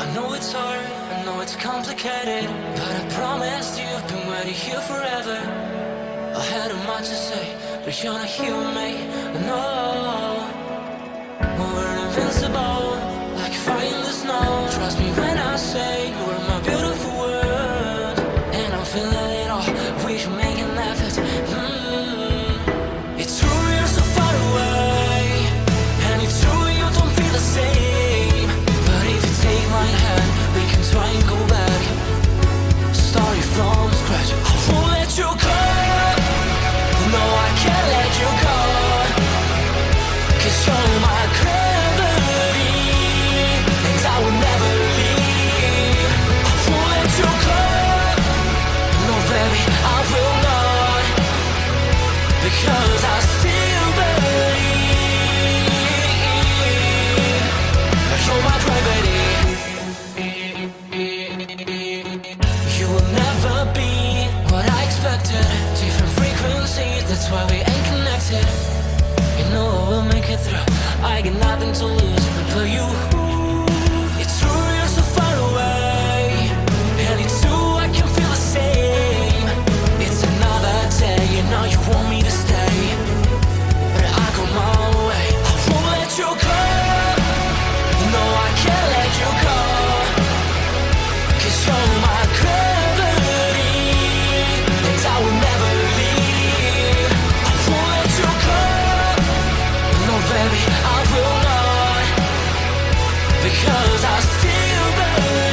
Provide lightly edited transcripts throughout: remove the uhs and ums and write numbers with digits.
I know it's hard, I know it's complicated, but I promised you I've been waiting here forever. I had a much to say, but you're not here with me, no. We're invincible, like fire in the snow. Trust me when I say you are my beautiful world, and I'm feeling it all, we should make an effort. It's true you're so far away, and it's true you don't feel the same. But if you take my hand, we can try and go back, starting from scratch. I won't let you go, no I can't let you go, 'cause you're my gravity, and I will never leave. I won't let you go, no baby I will not, because I still believe. You're my gravity. You will never be what I expected. Different frequencies, that's why we ain't connected. You know I will make it through, I got nothing to lose but you. It's true you're so far away, and it's true I can feel the same. It's another day, you know you want me to stay, but I go my way. I won't let you go, no I can't let you go, 'cause you're my gravity, and I will never leave. I won't let you go, no baby I will not, because I still believe.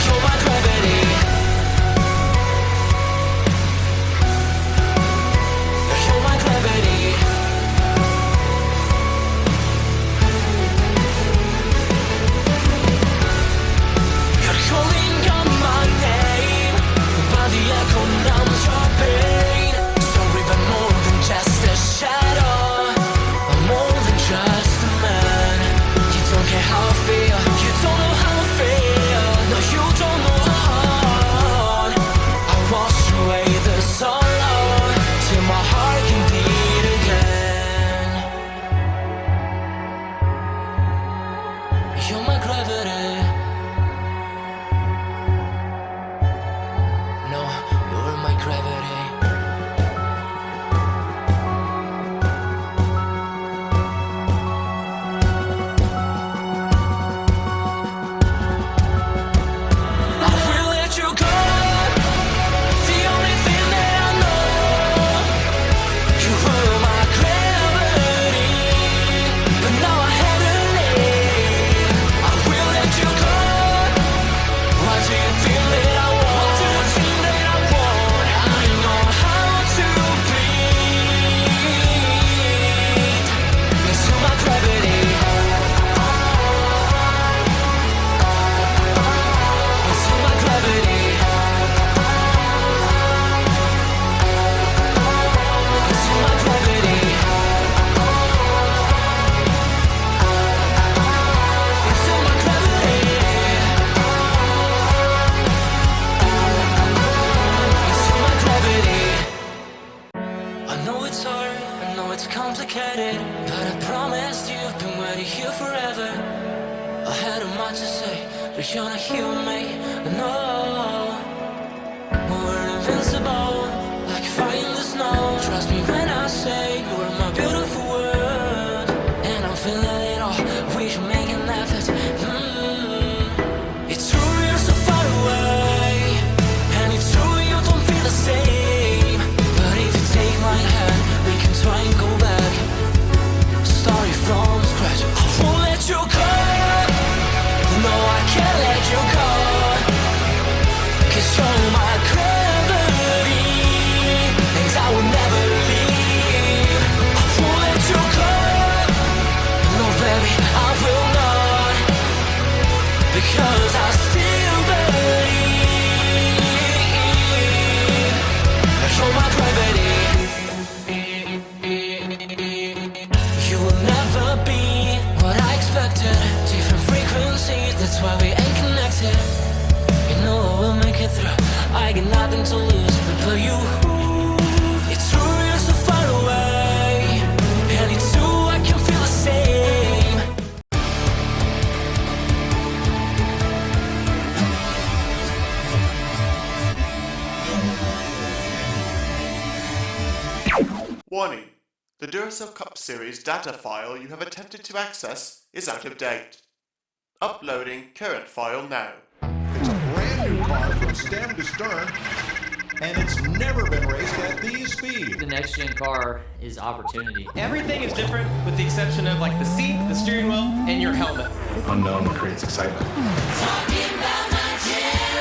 You're my gravity. You're my gravity. You're calling out my name, but the echo numbs your pain. Sorry, but more than just a shadow, I'm more than just a man. You don't care how I feel, you don't know how I feel. No, you don't know how. I wash away the sorrow till my heart can beat again. You're my gravity. No, you're my gravity. I will let you go, the only thing that I know. You were my gravity, but now I have to leave. I will let you go. Why do you feel that I want? What do you think that I want? I know how to breathe into my gravity, into my gravity, into my gravity, into my gravity, into my gravity. I know it's hard, I know it's complicated, but I promised you I've been waiting here forever. I had a much to say, but you're not here with me, no. We're invincible, like fire in the snow. Trust me when I say you are my beautiful world, and I'm feeling it all, we should make an effort. It's true you're so far away, and it's true you don't feel the same. But if you take my hand, we can try and go back, starting from scratch. I won't let you go, no I can't let you go, 'cause you're my gravity, and I will never leave. I won't let you go, no baby I will not. Warning: the Duracell Cup Series data file you have attempted to access is out of date. Uploading current file now. It's a brand new car from stem to stern, and it's never been raced at these speeds. The next gen car is opportunity. Everything is different with the exception of like the seat, the steering wheel, and your helmet. Unknown creates excitement. Talking about my generation.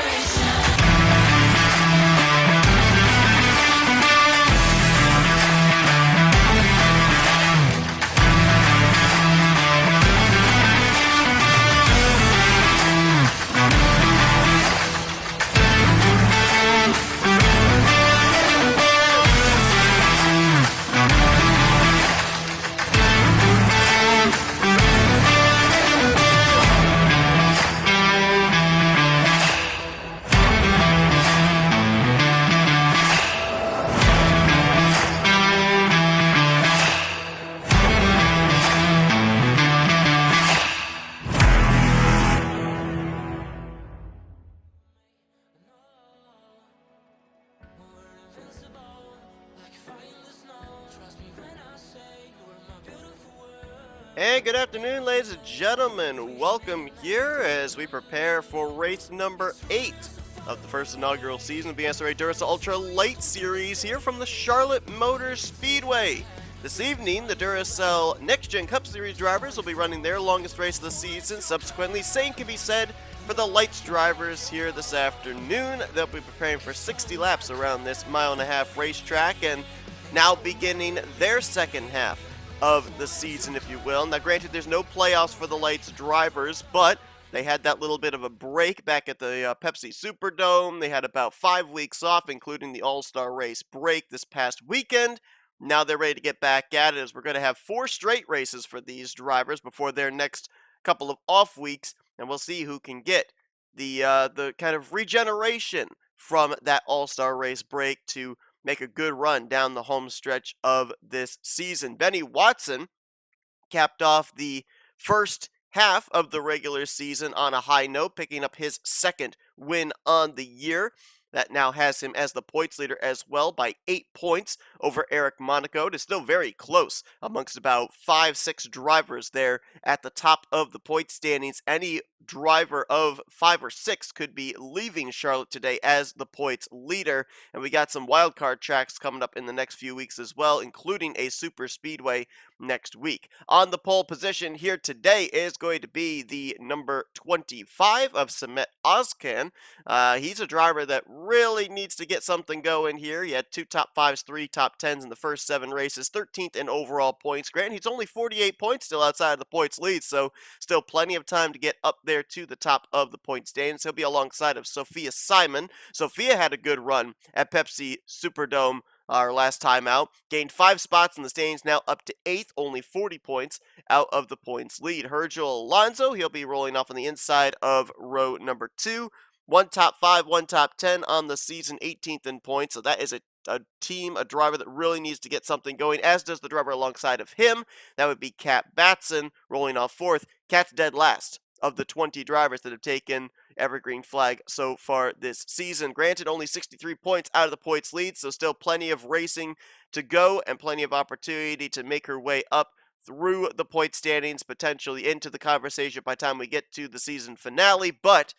And good afternoon, ladies and gentlemen. Welcome here as we prepare for race number 8 of the first inaugural season of the NNSCRA Duracell Ultra Lite Series here from the Charlotte Motor Speedway. This evening, the Duracell Next Gen Cup Series drivers will be running their longest race of the season. Subsequently, same can be said for the Lights drivers here this afternoon. They'll be preparing for 60 laps around this mile-and-a-half racetrack and now beginning their second half of the season, if you will. Now, granted, there's no playoffs for the Lights drivers, but they had that little bit of a break back at the Pepsi Superdome. They had about 5 weeks off, including the All-Star race break this past weekend. Now they're ready to get back at it, as we're going to have 4 straight races for these drivers before their next couple of off weeks, and we'll see who can get the kind of regeneration from that All-Star race break to make a good run down the home stretch of this season. Benny Watson capped off the first half of the regular season on a high note, picking up his second win on the year. That now has him as the points leader as well by 8 points over Eric Monaco. It is still very close amongst about 5-6 drivers there at the top of the point standings. Any driver of 5 or 6 could be leaving Charlotte today as the points leader. And we got some wildcard tracks coming up in the next few weeks as well, including a super speedway next week. On the pole position here today is going to be the number 25 of Samet Ozkan. He's a driver that really needs to get something going here. He had 2 top 5s, 3 top 10s in the first 7 races, 13th in overall points. Granted, he's only 48 points still outside of the points lead, so still plenty of time to get up there to the top of the point standings. He'll be alongside of Sophia Simon. Sophia had a good run at Pepsi Superdome our last time out. Gained 5 spots in the standings, now up to 8th, only 40 points out of the points lead. Virgil Alonso, he'll be rolling off on the inside of row number 2. 1 top 5, 1 top 10 on the season, 18th in points. So that is a team, a driver that really needs to get something going, as does the driver alongside of him. That would be Kat Batson rolling off 4th. Kat's dead last of the 20 drivers that have taken Evergreen flag so far this season. Granted, only 63 points out of the points lead, so still plenty of racing to go and plenty of opportunity to make her way up through the point standings, potentially into the conversation by the time we get to the season finale, but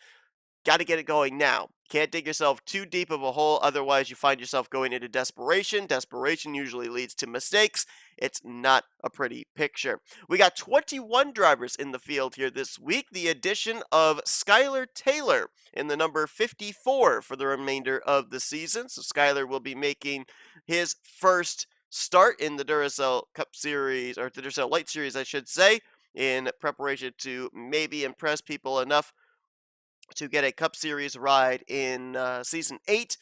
got to get it going now. Can't dig yourself too deep of a hole, otherwise you find yourself going into desperation. Desperation usually leads to mistakes. It's not a pretty picture. We got 21 drivers in the field here this week. The addition of Skylar Taylor in the number 54 for the remainder of the season. So Skylar will be making his first start in the Duracell Cup Series, or the Duracell Lite Series, I should say, in preparation to maybe impress people enough to get a Cup Series ride in Season 8.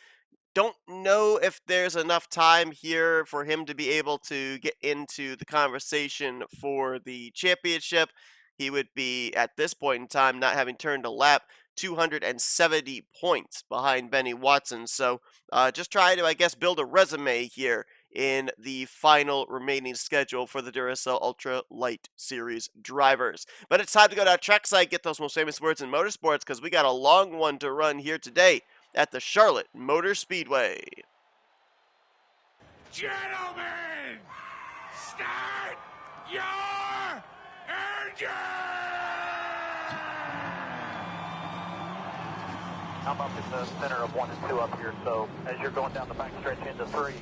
Don't know if there's enough time here for him to be able to get into the conversation for the championship. He would be, at this point in time, not having turned a lap, 270 points behind Benny Watson. So just try to, I guess, build a resume here in the final remaining schedule for the Duracell Ultra Lite Series drivers. But it's time to go to our trackside, get those most famous words in motorsports, because we got a long one to run here today at the Charlotte Motor Speedway. Gentlemen, start your engine! I'm up in the center of 1 and 2 up here, so as you're going down the back stretch into 3,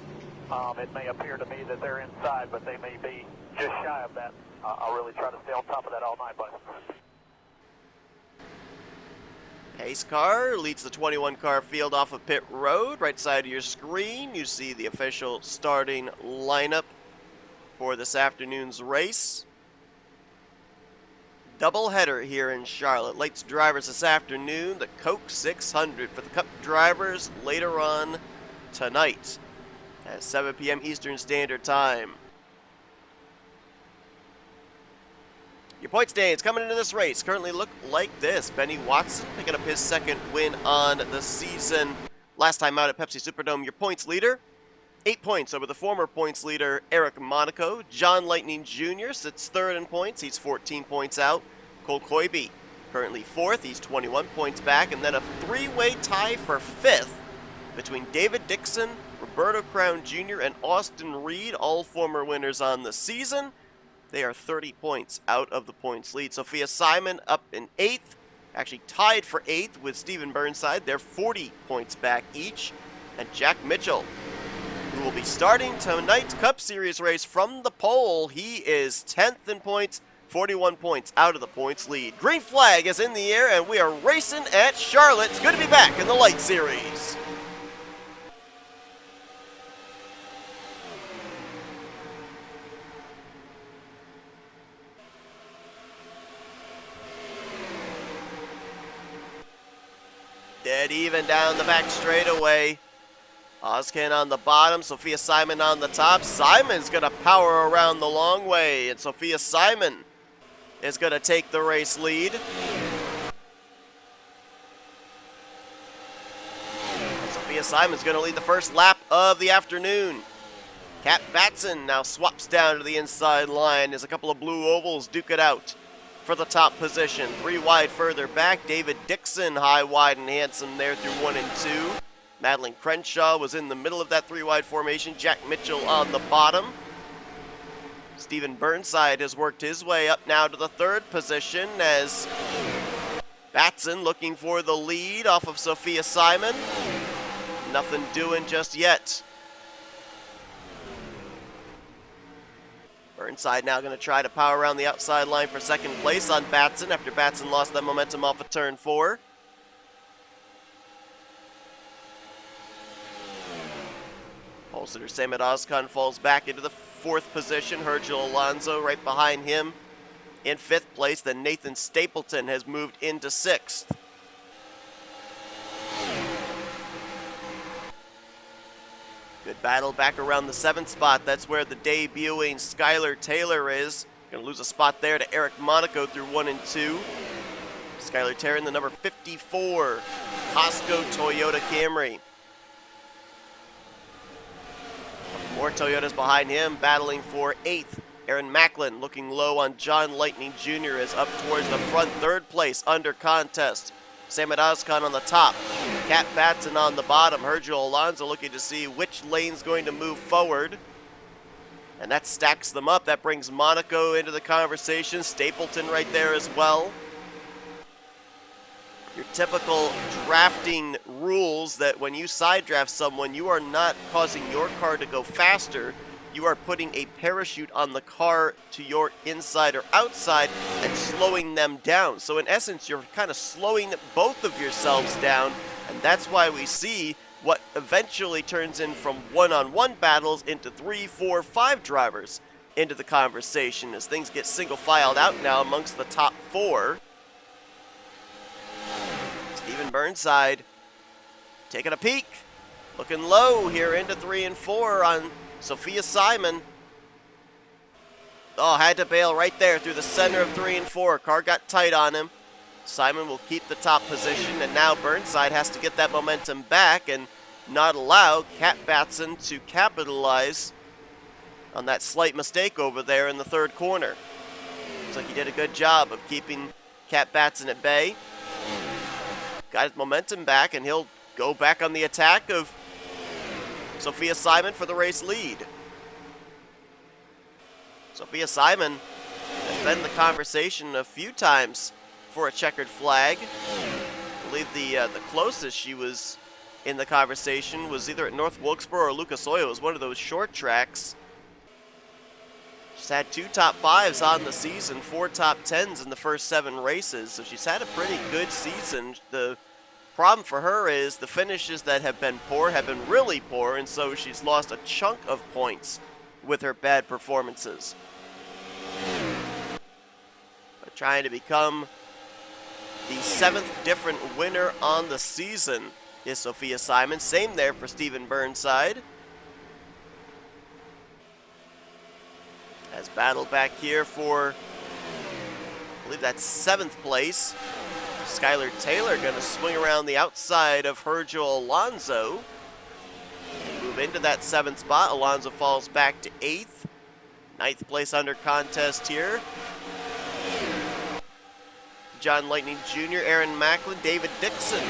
it may appear to me that they're inside, but they may be just shy of that. I'll really try to stay on top of that all night, buddy. Pace car leads the 21-car field off of pit road. Right side of your screen, you see the official starting lineup for this afternoon's race. Doubleheader here in Charlotte. Lite's drivers this afternoon, the Coke 600 for the Cup drivers later on tonight at 7 p.m. Eastern Standard Time. Your point standings coming into this race currently look like this. Benny Watson picking up his second win on the season. Last time out at Pepsi Superdome, your points leader. 8 points over the former points leader, Eric Monaco. John Lightning Jr. sits third in points. He's 14 points out. Cole Koibe currently fourth. He's 21 points back. And then a three-way tie for fifth between David Dixon, Roberto Crown Jr., and Austin Reed, all former winners on the season. They are 30 points out of the points lead. Sophia Simon up in 8th, actually tied for 8th with Steven Burnside. They're 40 points back each. And Jack Mitchell, who will be starting tonight's Cup Series race from the pole. He is 10th in points, 41 points out of the points lead. Green flag is in the air, and we are racing at Charlotte. It's good to be back in the Lite Series. Dead even down the back straightaway. Ozcan on the bottom, Sophia Simon on the top. Simon's going to power around the long way, and Sophia Simon is going to take the race lead. Sophia Simon's going to lead the first lap of the afternoon. Kat Batson now swaps down to the inside line as a couple of blue ovals duke it out for the top position. 3 wide further back. David Dixon high, wide, and handsome there through 1 and 2. Madeline Crenshaw was in the middle of that 3 wide formation. Jack Mitchell on the bottom. Steven Burnside has worked his way up now to the 3rd position as Batson looking for the lead off of Sophia Simon. Nothing doing just yet. Burnside now going to try to power around the outside line for 2nd place on Batson after Batson lost that momentum off of turn 4. Pole sitter Samad Ozcan falls back into the 4th position. Hergel Alonso right behind him in 5th place. Then Nathan Stapleton has moved into 6th. Good battle back around the 7th spot. That's where the debuting Skylar Taylor is. Going to lose a spot there to Eric Monaco through 1 and 2. Skylar Taylor in the number 54 Costco Toyota Camry. More Toyotas behind him, battling for 8th. Aaron Macklin looking low on John Lightning Jr. is up towards the front 3rd place under contest. Samad Ozcan on the top. Kat Batson on the bottom. Hergel Alonso looking to see which lane's going to move forward. And that stacks them up. That brings Monaco into the conversation. Stapleton right there as well. Your typical drafting rules that when you side draft someone, you are not causing your car to go faster. You are putting a parachute on the car to your inside or outside and slowing them down. So in essence, you're kind of slowing both of yourselves down, and that's why we see what eventually turns in from one-on-one battles into 3, 4, 5 drivers into the conversation as things get single-filed out now amongst the top 4. Steven Burnside taking a peek, looking low here into 3 and 4 on Sophia Simon. Oh, had to bail right there through the center of 3 and 4. Car got tight on him. Simon will keep the top position, and now Burnside has to get that momentum back and not allow Kat Batson to capitalize on that slight mistake over there in the 3rd corner. Looks like he did a good job of keeping Kat Batson at bay. Got his momentum back, and he'll go back on the attack of Sophia Simon for the race lead. Sophia Simon has been in the conversation a few times for a checkered flag. I believe the closest she was in the conversation was either at North Wilkesboro or Lucas Oil. It was one of those short tracks. She's had 2 top 5s on the season, 4 top 10s in the first 7 races, so she's had a pretty good season. The problem for her is the finishes that have been poor have been really poor, and so she's lost a chunk of points with her bad performances. But trying to become the 7th different winner on the season is Sophia Simon. Same there for Stephen Burnside. Has battled back here for, I believe that's 7th place. Skylar Taylor going to swing around the outside of Virgil Alonso. Move into that 7th spot. Alonso falls back to 8th. 9th place under contest here. John Lightning Jr., Aaron Macklin, David Dixon,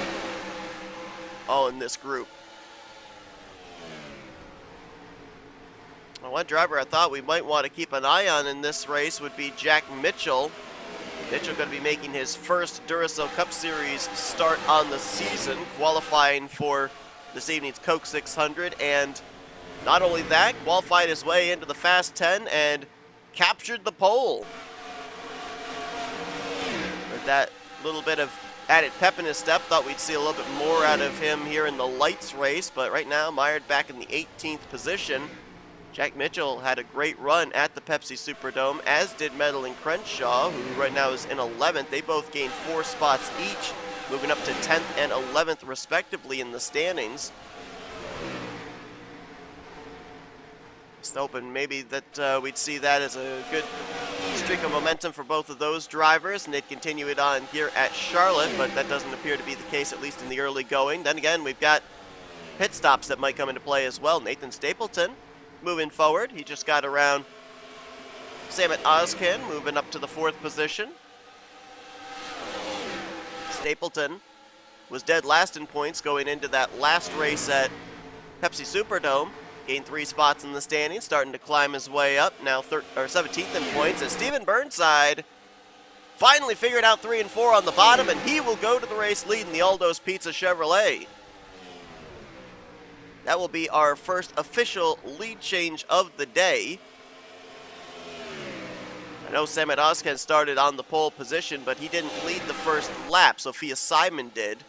all in this group. Well, one driver I thought we might want to keep an eye on in this race would be Jack Mitchell. Mitchell going to be making his first Duracell Cup Series start on the season, qualifying for this evening's Coke 600, and not only that, qualified his way into the Fast 10 and captured the pole. With that little bit of added pep in his step, thought we'd see a little bit more out of him here in the Lights race, but right now mired back in the 18th position. Jack Mitchell had a great run at the Pepsi Superdome, as did Madeline Crenshaw, who right now is in 11th. They both gained 4 spots each, moving up to 10th and 11th respectively in the standings. Just hoping maybe that we'd see that as a good streak of momentum for both of those drivers, and they'd continue it on here at Charlotte, but that doesn't appear to be the case, at least in the early going. Then again, we've got pit stops that might come into play as well. Nathan Stapleton moving forward. He just got around Samet Ozcan, moving up to the 4th position. Stapleton was dead last in points going into that last race at Pepsi Superdome. Gained 3 spots in the standings, starting to climb his way up, now 17th in points, as Stephen Burnside finally figured out 3 and 4 on the bottom, and he will go to the race lead in the Aldo's Pizza Chevrolet. That will be our first official lead change of the day. I know Samet Ozcan started on the pole position, but he didn't lead the first lap. Sophia Simon did.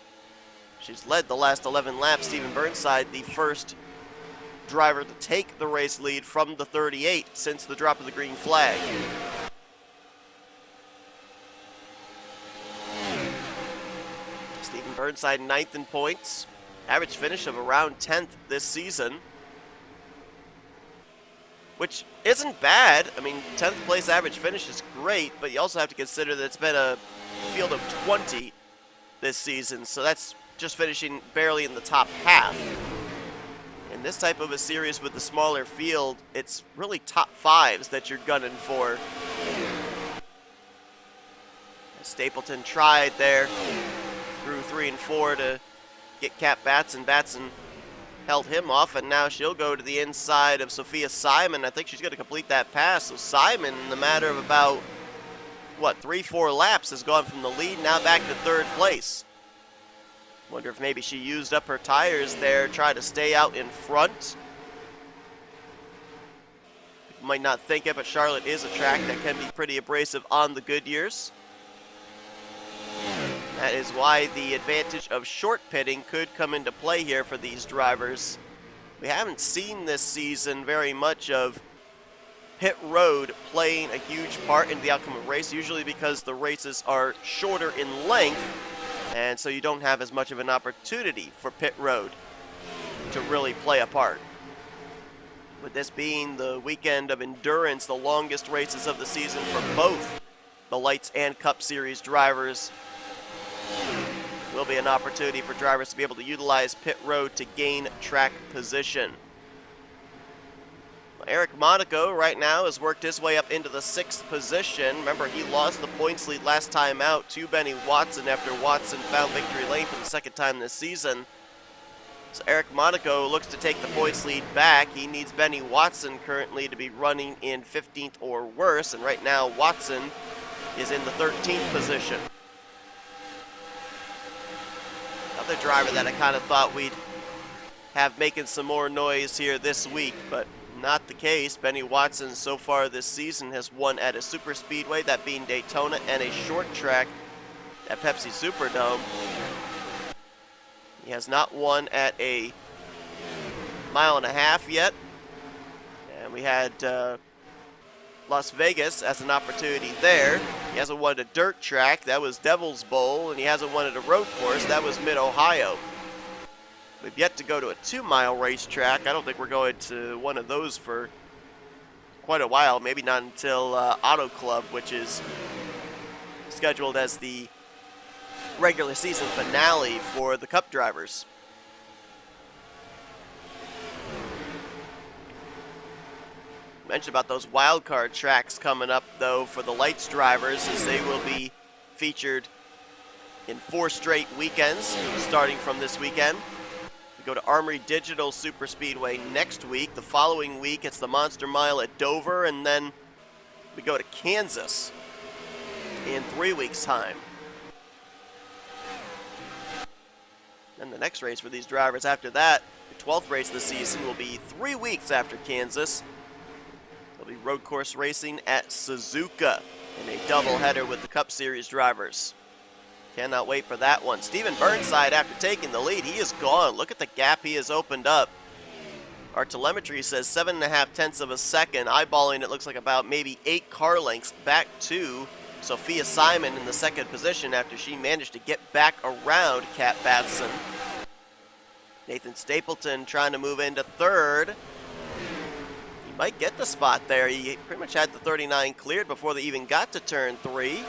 She's led the last 11 laps. Stephen Burnside, the first driver to take the race lead from the 38 since the drop of the green flag. Stephen Burnside 9th in points. Average finish of around 10th this season, which isn't bad. I mean, 10th place average finish is great, but you also have to consider that it's been a field of 20 this season, so that's just finishing barely in the top half. In this type of a series with the smaller field, it's really top 5s that you're gunning for. Stapleton tried there, through 3 and 4 to get Kat Batson. Batson held him off, and now she'll go to the inside of Sophia Simon. I think she's going to complete that pass. So Simon, in the matter of about, 3-4 laps, has gone from the lead now back to 3rd place. Wonder if maybe she used up her tires there, tried to stay out in front. You might not think it, but Charlotte is a track that can be pretty abrasive on the good years. That is why the advantage of short pitting could come into play here for these drivers. We haven't seen this season very much of pit road playing a huge part in the outcome of a race, usually because the races are shorter in length, and so you don't have as much of an opportunity for pit road to really play a part. With this being the weekend of endurance, the longest races of the season for both the Lights and Cup Series drivers, will be an opportunity for drivers to be able to utilize pit road to gain track position. Eric Monaco right now has worked his way up into the 6th position. Remember, he lost the points lead last time out to Benny Watson after Watson found victory lane for the 2nd time this season. So Eric Monaco looks to take the points lead back. He needs Benny Watson currently to be running in 15th or worse, and right now Watson is in the 13th position. Another driver that I kind of thought we'd have making some more noise here this week, but not the case. Benny Watson so far this season has won at a super speedway, that being Daytona, and a short track at Pepsi Superdome. He has not won at a mile and a half yet. And we had Las Vegas as an opportunity there. He hasn't won at a dirt track. That was Devil's Bowl. And he hasn't won at a road course. That was Mid-Ohio. We've yet to go to a 2-mile racetrack. I don't think we're going to one of those for quite a while. Maybe not until Auto Club, which is scheduled as the regular season finale for the Cup drivers. Mentioned about those wildcard tracks coming up, though, for the Lights drivers, as they will be featured in 4 straight weekends, starting from this weekend. We go to Armory Digital Super Speedway next week. The following week, it's the Monster Mile at Dover, and then we go to Kansas in 3 weeks' time. And the next race for these drivers after that, the 12th race of the season, will be 3 weeks after Kansas. There'll be road course racing at Suzuka in a doubleheader with the Cup Series drivers. Cannot wait for that one. Steven Burnside, after taking the lead, he is gone. Look at the gap he has opened up. Our telemetry says 7.5 tenths of a second. Eyeballing it looks like about maybe 8 car lengths back to Sophia Simon in the second position after she managed to get back around Kat Batson. Nathan Stapleton trying to move into third. He might get the spot there. He pretty much had the 39 cleared before they even got to turn 3.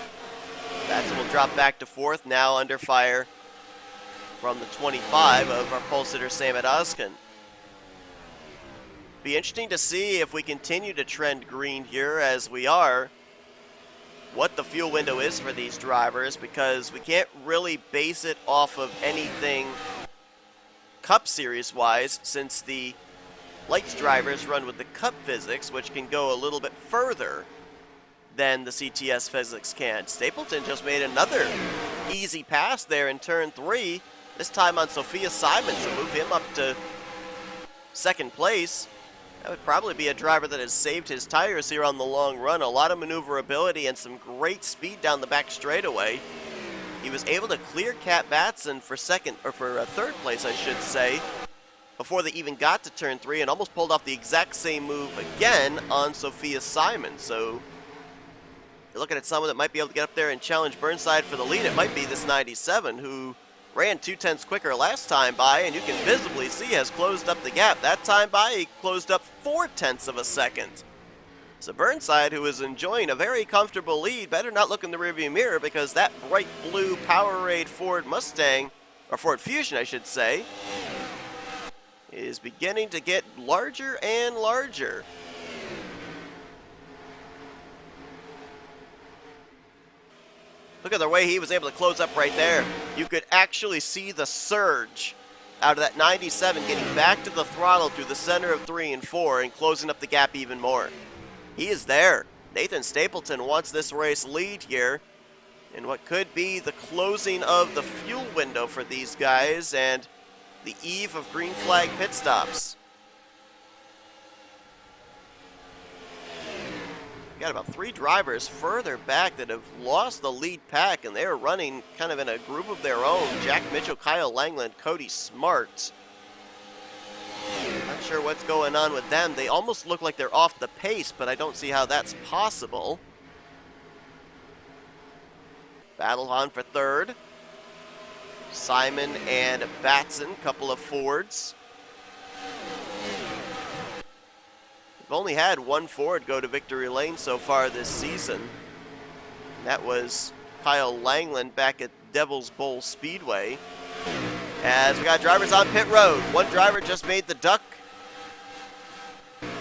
Batson will drop back to fourth, now under fire from the 25 of our pole sitter Sam Oskin. Be interesting to see if we continue to trend green here as we are, what the fuel window is for these drivers, because we can't really base it off of anything Cup Series wise, since the Lights drivers run with the Cup physics, which can go a little bit further than the CTS physics can. Stapleton just made another easy pass there in turn 3, this time on Sophia Simon, so move him up to second place. That would probably be a driver that has saved his tires here on the long run. A lot of maneuverability and some great speed down the back straightaway. He was able to clear Kat Batson for third place, I should say, before they even got to turn 3, and almost pulled off the exact same move again on Sophia Simon. So you're looking at someone that might be able to get up there and challenge Burnside for the lead. It might be this 97 who ran 2 tenths quicker last time by, and you can visibly see has closed up the gap. That time by, he closed up 4 tenths of a second. So Burnside, who is enjoying a very comfortable lead, better not look in the rearview mirror, because that bright blue Powerade Ford Mustang, or Ford Fusion I should say, is beginning to get larger and larger. Look at the way he was able to close up right there. You could actually see the surge out of that 97 getting back to the throttle through the center of 3 and 4 and closing up the gap even more. He is there. Nathan Stapleton wants this race lead here in what could be the closing of the fuel window for these guys and the eve of green flag pit stops. We got about 3 drivers further back that have lost the lead pack, and they're running kind of in a group of their own. Jack Mitchell, Kyle Langland, Cody Smart. Not sure what's going on with them. They almost look like they're off the pace, but I don't see how that's possible. Battle on for third. Simon and Batson, couple of Fords. We've only had 1 Ford go to victory lane so far this season. That was Kyle Langland back at Devil's Bowl Speedway. As we got drivers on pit road. 1 driver just made the duck.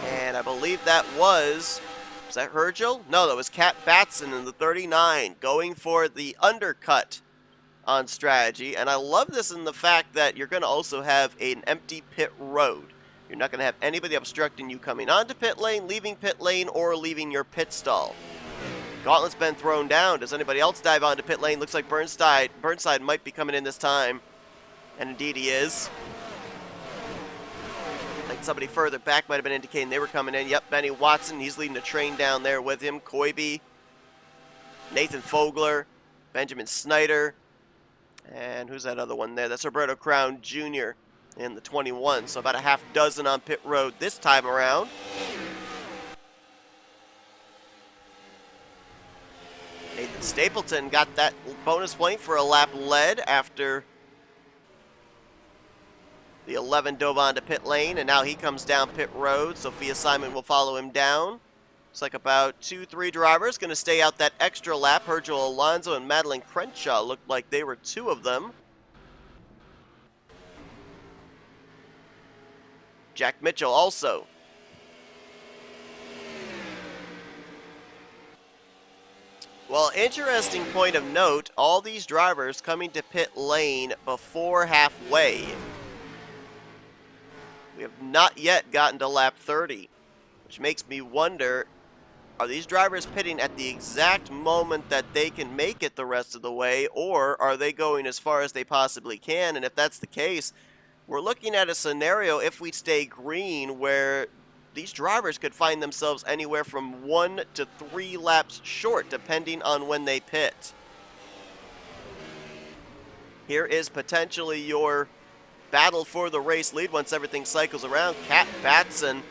And I believe that was that Hergel? No, that was Kat Batson in the 39 going for the undercut on strategy, and I love this in the fact that you're going to also have an empty pit road. You're not going to have anybody obstructing you coming onto pit lane, leaving pit lane, or leaving your pit stall. Gauntlet's been thrown down. Does anybody else dive onto pit lane? Looks like Burnside might be coming in this time. And indeed he is. Like somebody further back might have been indicating they were coming in. Yep, Benny Watson, he's leading the train down there with him. Koibe, Nathan Fogler, Benjamin Snyder, and who's that other one there? That's Roberto Crown Jr. in the 21. So about a half dozen on pit road this time around. Nathan Stapleton got that bonus point for a lap led after the 11 dove onto pit lane, and now he comes down pit road. Sophia Simon will follow him down. Looks like about 2-3 drivers going to stay out that extra lap. Virgil Alonso and Madeline Crenshaw looked like they were two of them. Jack Mitchell also. Well, interesting point of note, all these drivers coming to pit lane before halfway. We have not yet gotten to lap 30, which makes me wonder, are these drivers pitting at the exact moment that they can make it the rest of the way, or are they going as far as they possibly can? And if that's the case, we're looking at a scenario, if we stay green, where these drivers could find themselves anywhere from 1 to 3 laps short, depending on when they pit. Here is potentially your battle for the race lead once everything cycles around. Kat Batson,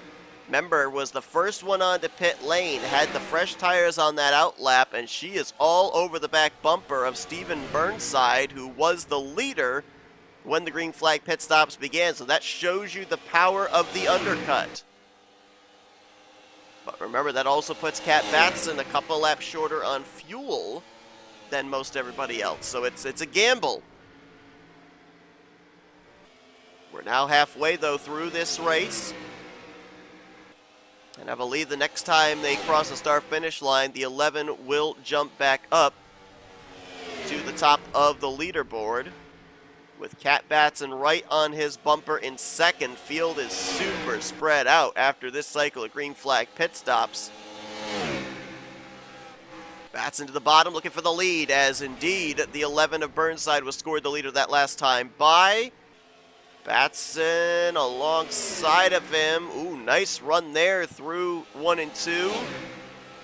remember, was the first one onto pit lane, had the fresh tires on that out lap, and she is all over the back bumper of Stephen Burnside, who was the leader when the green flag pit stops began. So that shows you the power of the undercut. But remember, that also puts Kat Batson a couple laps shorter on fuel than most everybody else. So it's a gamble. We're now halfway, though, through this race. And I believe the next time they cross the start-finish line, the 11 will jump back up to the top of the leaderboard. With Kat Batson right on his bumper in second. Field is super spread out after this cycle of green flag pit stops. Batson to the bottom looking for the lead, as indeed the 11 of Burnside was scored the leader that last time by Batson alongside of him. Ooh, nice run there through 1 and 2.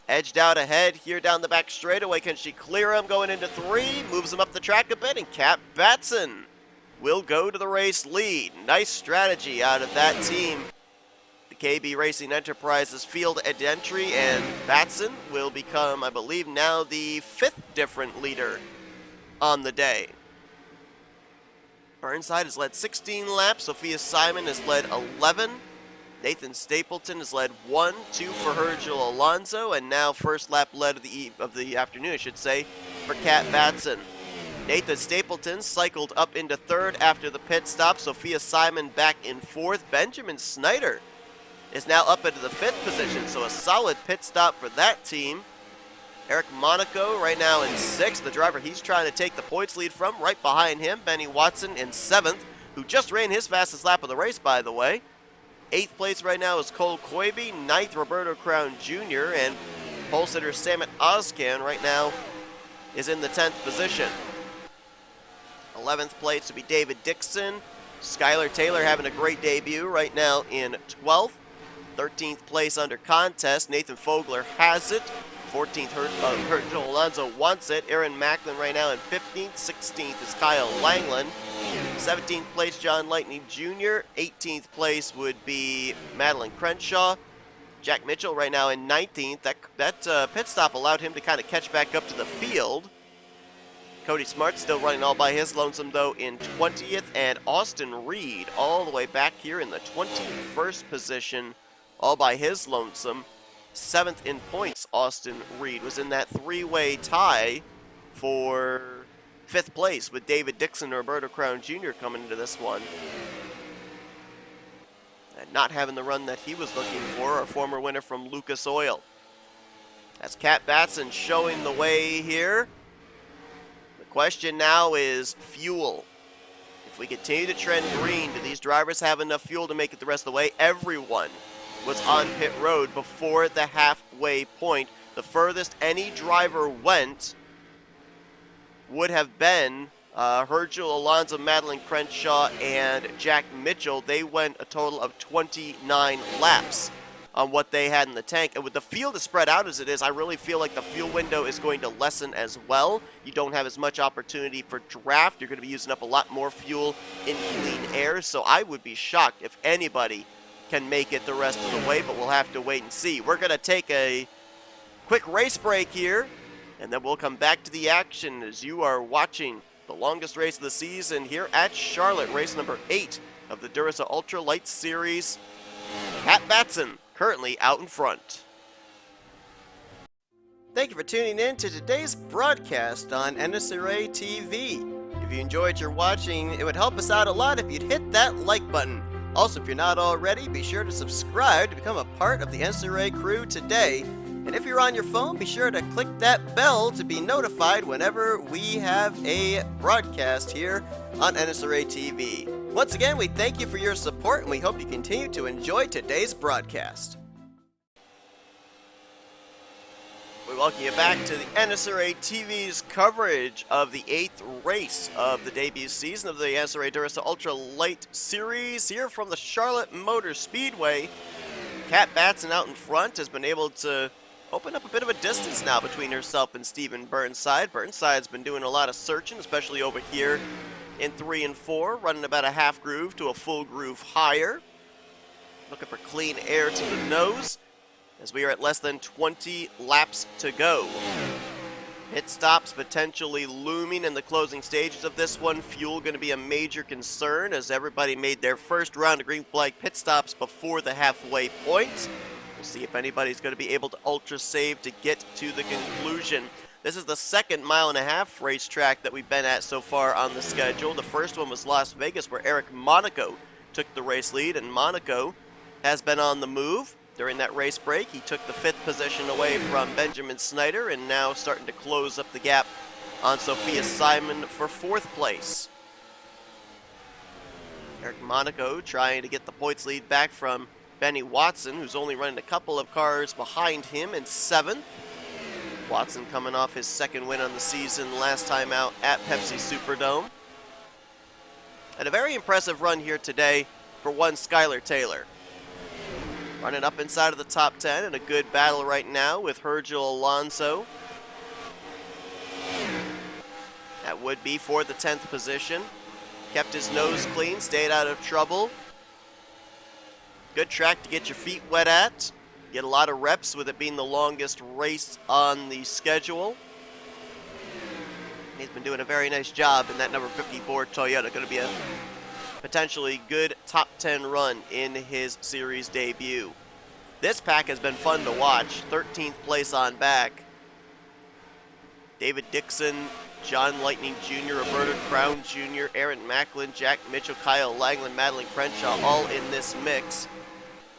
Edged out ahead here down the back straightaway. Can she clear him going into 3? Moves him up the track a bit, and Kat Batson will go to the race lead. Nice strategy out of that team. The KB Racing Enterprises field at entry, and Batson will become, I believe, now the 5th different leader on the day. Burnside has led 16 laps. Sophia Simon has led 11. Nathan Stapleton has led 1, 2 for Virgil Alonso, and now first lap led of the afternoon, I should say, for Kat Batson. Nathan Stapleton cycled up into 3rd after the pit stop. Sophia Simon back in 4th. Benjamin Snyder is now up into the 5th position, so a solid pit stop for that team. Eric Monaco right now in 6th, the driver he's trying to take the points lead from. Right behind him, Benny Watson in 7th, who just ran his fastest lap of the race, by the way. 8th place right now is Cole Koibe. 9th, Roberto Crown Jr., and pole sitter Samit Ozcan right now is in the 10th position. 11th place to be David Dixon. Skylar Taylor having a great debut right now in 12th. 13th place under contest. Nathan Fogler has it. 14th, Virgil Alonso wants it. Aaron Macklin right now in 15th. 16th is Kyle Langland. 17th place, John Lightning Jr. 18th place would be Madeline Crenshaw. Jack Mitchell right now in 19th. That pit stop allowed him to kind of catch back up to the field. Cody Smart still running all by his lonesome, though, in 20th. And Austin Reed all the way back here in the 21st position, all by his lonesome. 7th in points, Austin Reed was in that 3-way tie for 5th place with David Dixon and Roberto Crown Jr. coming into this one. And not having the run that he was looking for, our former winner from Lucas Oil. That's Kat Batson showing the way here. The question now is fuel. If we continue to trend green, do these drivers have enough fuel to make it the rest of the way? Everyone was on pit road before the halfway point. The furthest any driver went would have been Virgil Alonso, Madeline Crenshaw, and Jack Mitchell. They went a total of 29 laps on what they had in the tank. And with the field as spread out as it is, I really feel like the fuel window is going to lessen as well. You don't have as much opportunity for draft. You're going to be using up a lot more fuel in clean air. So I would be shocked if anybody can make it the rest of the way, but we'll have to wait and see. We're going to take a quick race break here, and then we'll come back to the action as you are watching the longest race of the season here at Charlotte, race number 8 of the Duracell Ultra Lite Series. Pat Batson currently out in front. Thank you for tuning in to today's broadcast on NNSCRA TV. If you enjoyed your watching, it would help us out a lot if you'd hit that like button. Also, if you're not already, be sure to subscribe to become a part of the NNSCRA crew today. And if you're on your phone, be sure to click that bell to be notified whenever we have a broadcast here on NNSCRA TV. Once again, we thank you for your support, and we hope you continue to enjoy today's broadcast. We welcome you back to the NNSCRA TV's coverage of the 8th race of the debut season of the NNSCRA Duracell Ultra Lite Series here from the Charlotte Motor Speedway. Kat Batson out in front has been able to open up a bit of a distance now between herself and Steven Burnside. Burnside's been doing a lot of searching, especially over here in 3 and 4, running about a half groove to a full groove higher. Looking for clean air to the nose as we are at less than 20 laps to go. Pit stops potentially looming in the closing stages of this one. Fuel going to be a major concern as everybody made their first round of green flag pit stops before the halfway point. We'll see if anybody's going to be able to ultra save to get to the conclusion. This is the second mile-and-a-half racetrack that we've been at so far on the schedule. The first one was Las Vegas, where Eric Monaco took the race lead, and Monaco has been on the move. During that race break, he took the 5th position away from Benjamin Snyder, and now starting to close up the gap on Sophia Simon for 4th place. Eric Monaco trying to get the points lead back from Benny Watson, who's only running a couple of cars behind him in 7th. Watson coming off his 2nd win on the season last time out at Pepsi Superdome. And a very impressive run here today for one Skylar Taylor. Running up inside of the top 10 in a good battle right now with Virgil Alonso. That would be for the 10th position. Kept his nose clean, stayed out of trouble. Good track to get your feet wet at. Get a lot of reps with it being the longest race on the schedule. He's been doing a very nice job in that number 54 Toyota. Going to be a potentially good top 10 run in his series debut. This pack has been fun to watch. 13th place on back. David Dixon, John Lightning Jr., Roberta Crown Jr., Aaron Macklin, Jack Mitchell, Kyle Langland, Madeline Crenshaw, all in this mix.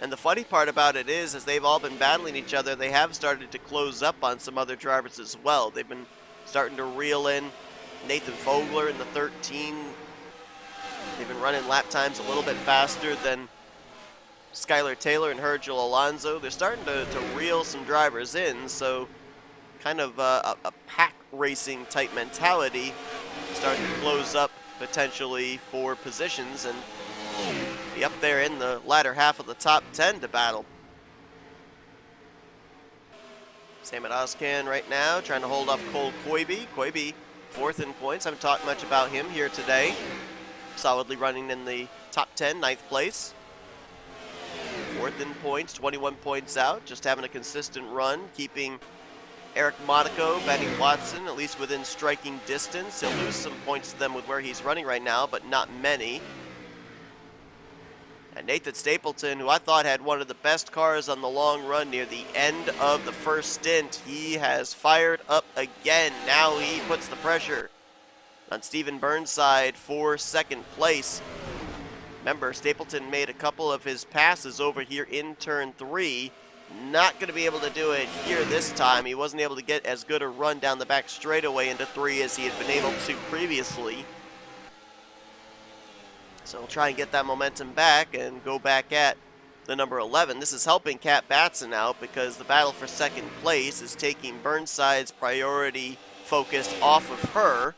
And the funny part about it is, as they've all been battling each other, they have started to close up on some other drivers as well. They've been starting to reel in Nathan Fogler in the 13. They've been running lap times a little bit faster than Skylar Taylor and Virgil Alonso. They're starting to reel some drivers in, so kind of a pack racing type mentality, starting to close up potentially for positions and be up there in the latter half of the top 10 to battle. Sam at Ozcan right now, trying to hold off Cole Koibe. Koibe 4th in points. Haven't talked much about him here today. Solidly running in the top 10, 9th place. 4th in points, 21 points out. Just having a consistent run, keeping Eric Monaco, Benny Watson, at least within striking distance. He'll lose some points to them with where he's running right now, but not many. And Nathan Stapleton, who I thought had one of the best cars on the long run near the end of the first stint, he has fired up again. Now he puts the pressure on Steven Burnside for 2nd place. Remember, Stapleton made a couple of his passes over here in turn 3, Not going to be able to do it here this time. He wasn't able to get as good a run down the back straightaway into 3 as he had been able to previously. So he'll try and get that momentum back and go back at the number 11. This is helping Kat Batson out because the battle for second place is taking Burnside's priority focus off of her.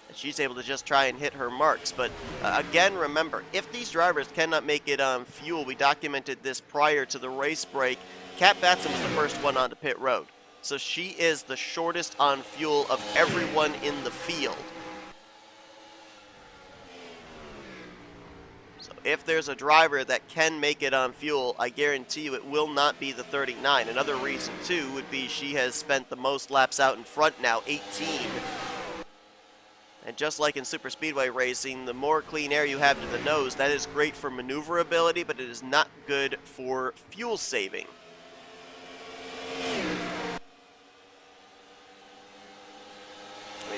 And she's able to just try and hit her marks. But again, remember, if these drivers cannot make it on fuel, we documented this prior to the race break, Kat Batson was the first one onto pit road. So she is the shortest on fuel of everyone in the field. So if there's a driver that can make it on fuel, I guarantee you it will not be the 39. Another reason, too, would be she has spent the most laps out in front now, 18. And just like in super speedway racing, the more clean air you have to the nose, that is great for maneuverability, but it is not good for fuel saving.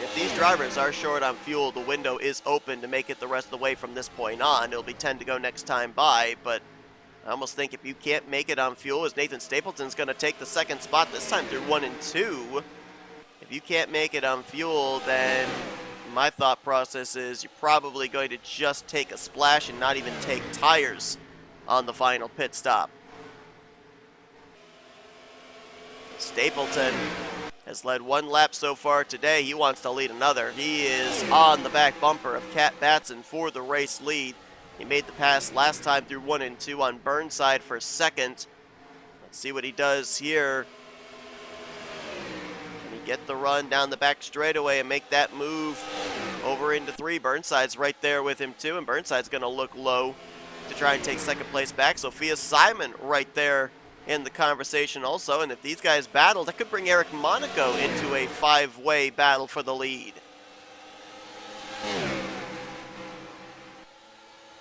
If these drivers are short on fuel, the window is open to make it the rest of the way from this point on. It'll be 10 to go next time by, but I almost think if you can't make it on fuel, as Nathan Stapleton's going to take the second spot this time through 1 and 2. If you can't make it on fuel, then my thought process is you're probably going to just take a splash and not even take tires on the final pit stop. Stapleton has led 1 lap so far today. He wants to lead another. He is on the back bumper of Kat Batson for the race lead. He made the pass last time through 1 and 2 on Burnside for second. Let's see what he does here. Can he get the run down the back straightaway and make that move over into 3? Burnside's right there with him too, and Burnside's going to look low to try and take second place back. Sophia Simon right there in the conversation also, and if these guys battle, that could bring Eric Monaco into a 5-way battle for the lead.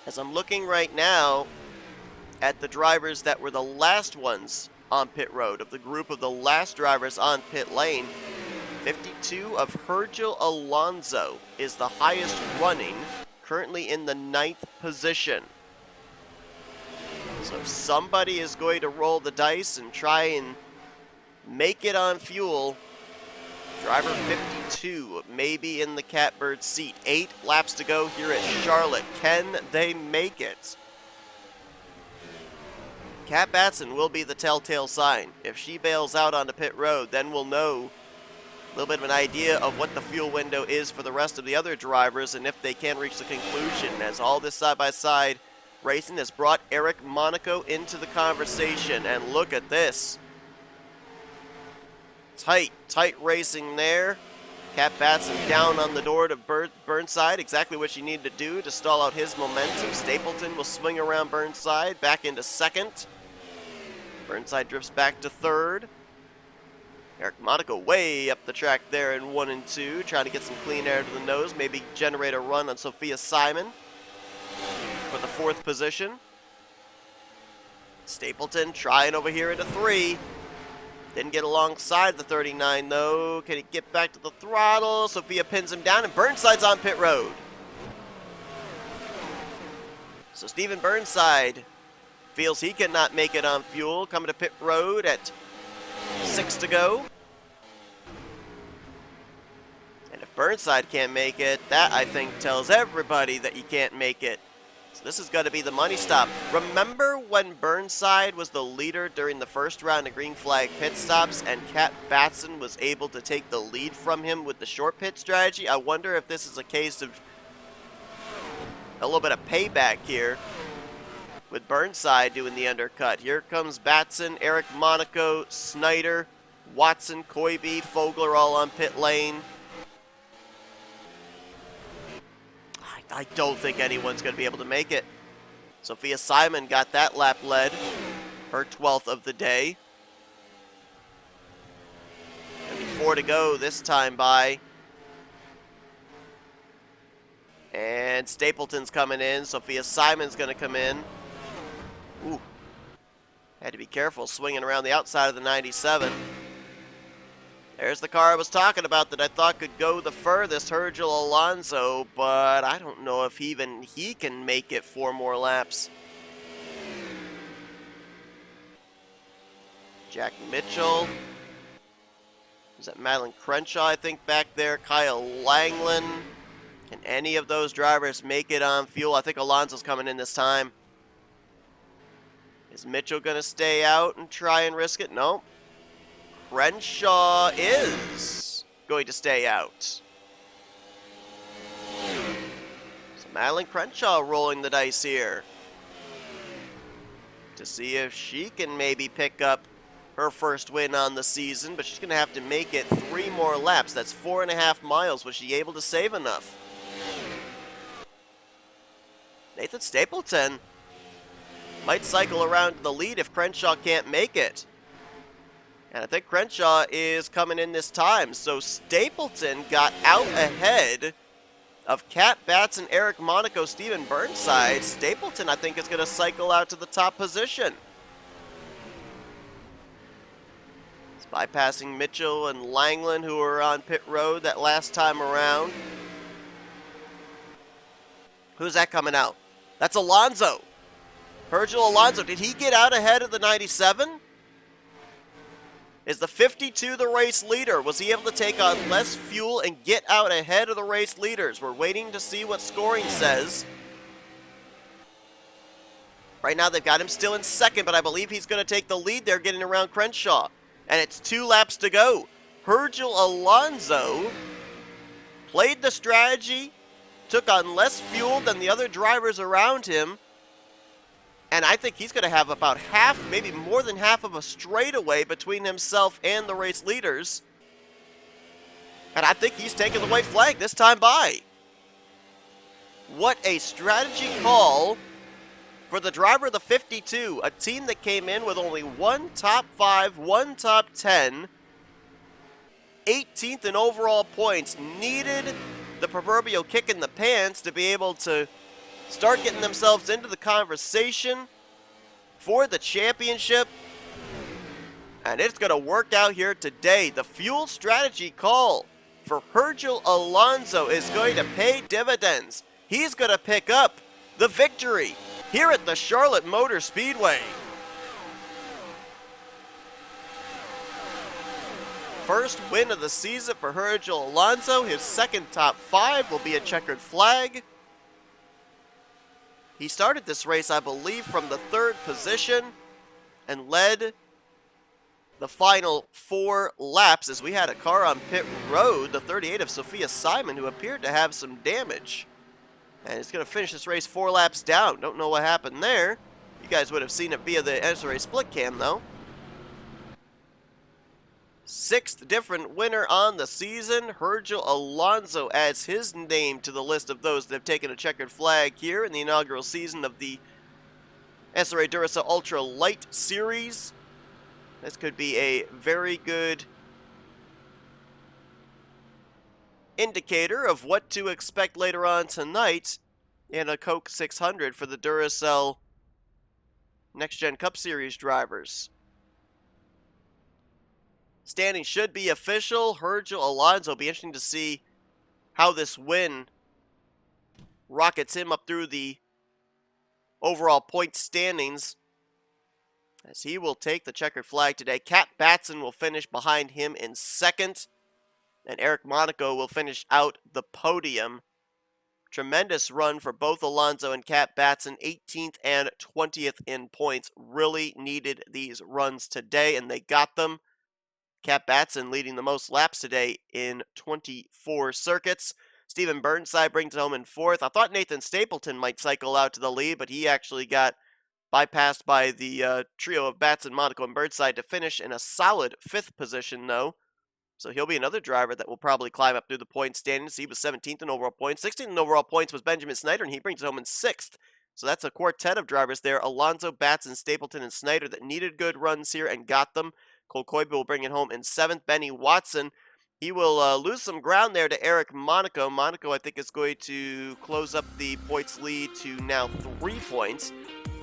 As I'm looking right now at the drivers that were the last ones on pit road, of the group of the last drivers on pit lane, 52 of Virgil Alonso is the highest running, currently in the 9th position. So if somebody is going to roll the dice and try and make it on fuel, driver 52 may be in the catbird seat. 8 laps to go here at Charlotte. Can they make it? Kat Batson will be the telltale sign. If she bails out onto pit road, then we'll know a little bit of an idea of what the fuel window is for the rest of the other drivers and if they can reach the conclusion, as all this side-by-side racing has brought Eric Monaco into the conversation. And look at this. Tight racing there. Kat Batson down on the door to Burnside, exactly what she needed to do to stall out his momentum. Stapleton will swing around Burnside, back into second. Burnside drifts back to third. Eric Monaco way up the track there in 1 and 2, trying to get some clean air to the nose, maybe generate a run on Sophia Simon for the 4th position. Stapleton trying over here into 3. Didn't get alongside the 39 though. Can he get back to the throttle? Sophia pins him down and Burnside's on pit road. So Steven Burnside feels he cannot make it on fuel, coming to pit road at 6 to go. And if Burnside can't make it, that I think tells everybody that he can't make it. So this is going to be the money stop. Remember when Burnside was the leader during the first round of green flag pit stops and Kat Batson was able to take the lead from him with the short pit strategy? I wonder if this is a case of a little bit of payback here with Burnside doing the undercut. Here comes Batson, Eric Monaco, Snyder, Watson, Koibe, Fogler all on pit lane. I don't think anyone's going to be able to make it. Sophia Simon got that lap led, her 12th of the day. Gonna be 4 to go this time by. And Stapleton's coming in. Sophia Simon's going to come in. Ooh. Had to be careful swinging around the outside of the 97. There's the car I was talking about that I thought could go the furthest, Virgil Alonso, but I don't know if even he can make it 4 more laps. Jack Mitchell. Is that Madeline Crenshaw, I think, back there? Kyle Langland. Can any of those drivers make it on fuel? I think Alonso's coming in this time. Is Mitchell going to stay out and try and risk it? No. Crenshaw is going to stay out. So Madeline Crenshaw rolling the dice here to see if she can maybe pick up her first win on the season, but she's going to have to make it 3 more laps. That's 4.5 miles. Was she able to save enough? Nathan Stapleton might cycle around to the lead if Crenshaw can't make it. And I think Crenshaw is coming in this time. So Stapleton got out ahead of Kat Batson, Eric Monaco, Steven Burnside. Stapleton, I think, is going to cycle out to the top position. It's bypassing Mitchell and Langland, who were on pit road that last time around. Who's that coming out? That's Alonso. Virgil Alonso. Did he get out ahead of the 97? Is the 52 the race leader? Was he able to take on less fuel and get out ahead of the race leaders? We're waiting to see what scoring says. Right now they've got him still in second, but I believe he's going to take the lead there getting around Crenshaw. And it's 2 laps to go. Virgil Alonso played the strategy, took on less fuel than the other drivers around him, and I think he's going to have about half, maybe more than half of a straightaway between himself and the race leaders. And I think he's taking the white flag this time by. What a strategy call for the driver of the 52, a team that came in with only 1 top 5, 1 top 10, 18th in overall points, needed the proverbial kick in the pants to be able to start getting themselves into the conversation for the championship. And it's going to work out here today. The fuel strategy call for Virgil Alonso is going to pay dividends. He's going to pick up the victory here at the Charlotte Motor Speedway. First win of the season for Virgil Alonso. His second top 5 will be a checkered flag. He started this race, I believe, from the 3rd position and led the final 4 laps as we had a car on pit road, the 38 of Sophia Simon, who appeared to have some damage. And he's going to finish this race 4 laps down. Don't know what happened there. You guys would have seen it via the NNSCRA split cam, though. 6th different winner on the season. Virgil Alonso adds his name to the list of those that have taken a checkered flag here in the inaugural season of the NNSCRA Duracell Ultra Lite Series. This could be a very good indicator of what to expect later on tonight in a Coke 600 for the Duracell Next Gen Cup Series drivers. Standing should be official. Virgil Alonso, will be interesting to see how this win rockets him up through the overall point standings, as he will take the checkered flag today. Kat Batson will finish behind him in 2nd, and Eric Monaco will finish out the podium. Tremendous run for both Alonso and Kat Batson, 18th and 20th in points. Really needed these runs today, and they got them. Kat Batson leading the most laps today in 24 circuits. Steven Burnside brings it home in 4th. I thought Nathan Stapleton might cycle out to the lead, but he actually got bypassed by the trio of Batson, Monaco, and Burnside to finish in a solid 5th position, though. So he'll be another driver that will probably climb up through the point standings. He was 17th in overall points. 16th in overall points was Benjamin Snyder, and he brings it home in 6th. So that's a quartet of drivers there. Alonso, Batson, Stapleton, and Snyder that needed good runs here and got them. Cole Koiba will bring it home in 7th. Benny Watson, he will lose some ground there to Eric Monaco. Monaco, I think, is going to close up the points lead to now 3 points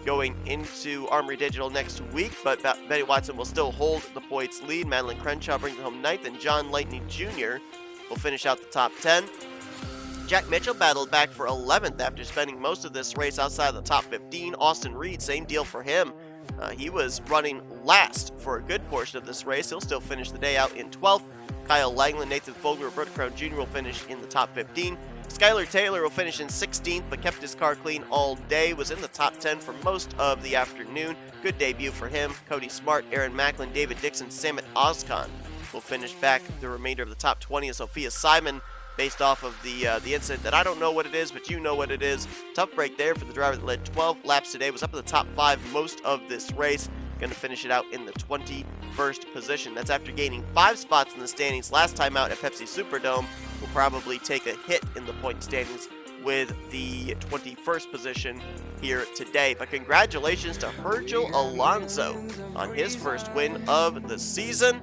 going into Armory Digital next week, but Benny Watson will still hold the points lead. Madeline Crenshaw brings it home 9th, and John Lightning Jr. will finish out the top 10. Jack Mitchell battled back for 11th after spending most of this race outside of the top 15. Austin Reed, same deal for him. He was running last for a good portion of this race. He'll still finish the day out in 12th. Kyle Langland, Nathan Fogler, Roberto Crown Jr. will finish in the top 15. Skylar Taylor will finish in 16th, but kept his car clean all day, was in the top 10 for most of the afternoon. Good debut for him. Cody Smart, Aaron Macklin, David Dixon, Samit Ozkan will finish back the remainder of the top 20, and Sophia Simon, based off of the incident that I don't know what it is, but you know what it is. Tough break there for the driver that led 12 laps today, was up in the top 5 most of this race. Going to finish it out in the 21st position. That's after gaining 5 spots in the standings last time out at Pepsi Superdome. Will probably take a hit in the point standings with the 21st position here today. But congratulations to Virgil Alonso on his first win of the season.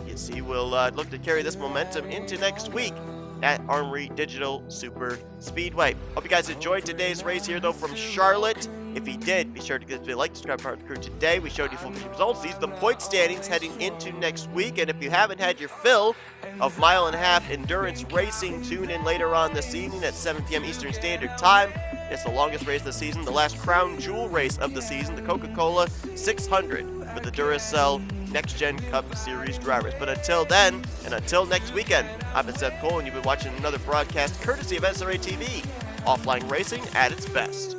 Yes, he will look to carry this momentum into next week at Armory Digital Super Speedway. Hope you guys enjoyed today's race here, though, from Charlotte. If you did, be sure to give us a like, subscribe, part of the crew today. We showed you full picture results. These are the point standings heading into next week. And if you haven't had your fill of mile-and-a-half endurance racing, tune in later on this evening at 7 p.m. Eastern Standard Time. It's the longest race of the season, the last crown jewel race of the season, the Coca-Cola 600 for the Duracell Next Gen Cup Series drivers. But until then, and until next weekend, I've been Seth Cole, and you've been watching another broadcast courtesy of NNSCRA TV. Offline racing at its best.